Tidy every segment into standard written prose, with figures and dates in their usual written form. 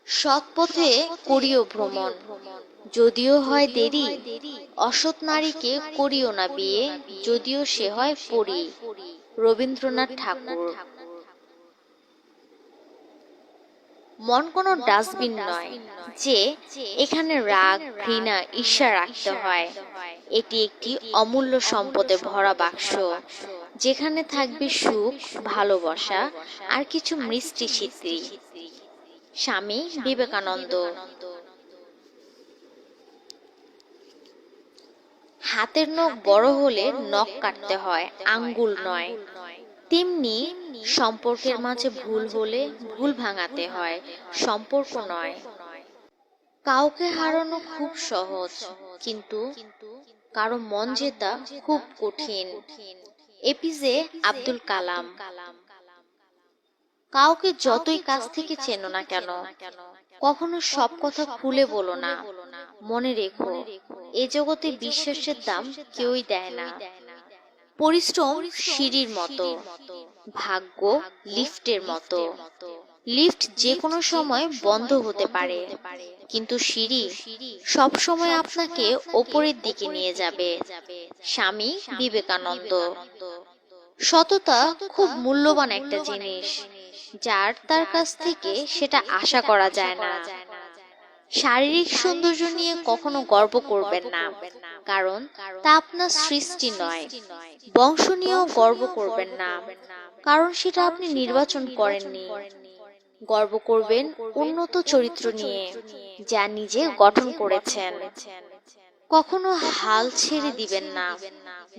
সৎ পথে করিও ভ্রমণ, যদিও হয় দেরি। অসৎ নারীকে করিও না বিয়ে, যদিও সে হয় পরী। রবীন্দ্রনাথ ঠাকুর। মন কোনো ডাস্টবিন নয় যে এখানে রাগ, ঘৃণা, ঈর্ষা রাখতে হয়। এটি একটি অমূল্য সম্পদে ভরা বাক্স, যেখানে থাকবে সুখ, ভালোবাসা আর কিছু মিষ্টি স্মৃতি। স্বামী বিবেকানন্দ। হাতের নখ বড় হলে নখ কাটতে হয়, আঙ্গুল নয়। তেমনি সম্পর্কের মাঝে ভুল হলে ভুল ভাঙাতে হয়, সম্পর্ক নয়। কাউকে হারানো খুব সহজ, কিন্তু কারো মন জেতা খুব কঠিন। এপিজে আব্দুল কালাম। কাউকে যতই কাছ থেকে চেনো না কেন, কখনো সব কথা খুলে বলো না। মনে রেখো, এ জগতে বিশ্বাসের দাম কেউই দেয় না। পরিশ্রম সিঁড়ির মতো, ভাগ্য লিফটের মতো। লিফট যে কোনো সময় বন্ধ হতে পারে, কিন্তু সিঁড়ি সব সময় আপনাকে ওপরের দিকে নিয়ে যাবে। স্বামী বিবেকানন্দ। সততা খুব মূল্যবান একটা জিনিস, যার তার কাছ থেকে সেটা আশা করা যায় না। শারীরিক সৌন্দর্য নিয়ে কখনো গর্ব করবেন না, কারণ তা আপনার সৃষ্টি নয়। বংশ নিয়েও গর্ব করবেন না, কারণ সেটা আপনি নির্বাচন করেননি। গর্ব করবেন উন্নত চরিত্র নিয়ে, যা নিজে গঠন করেছেন। কখনো হাল ছেড়ে দিবেন না।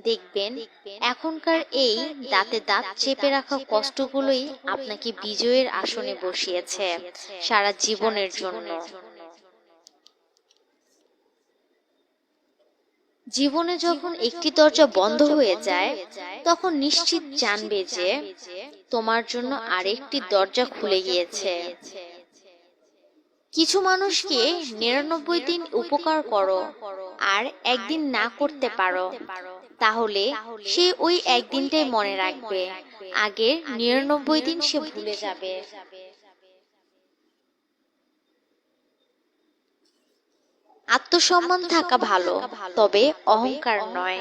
দেখবেন এখনকার এই দাঁতে দাঁত চেপে রাখা কষ্টগুলোই আপনাকে বিজয়ের আসনে বসিয়েছে সারা জীবনের জন্য। জীবনে যখন একটি দরজা বন্ধ হয়ে যায়, তখন নিশ্চিত জানবে যে তোমার জন্য আরেকটি দরজা খুলে গিয়েছে। কিছু মানুষকে ৯৯ দিন উপকার করো আর একদিন না করতে পারো, তাহলে সে ওই একদিনটাই মনে রাখবে, আগের ৯৯ দিন সে ভুলে যাবে। আত্মসম্মান থাকা ভালো, তবে অহংকার নয়।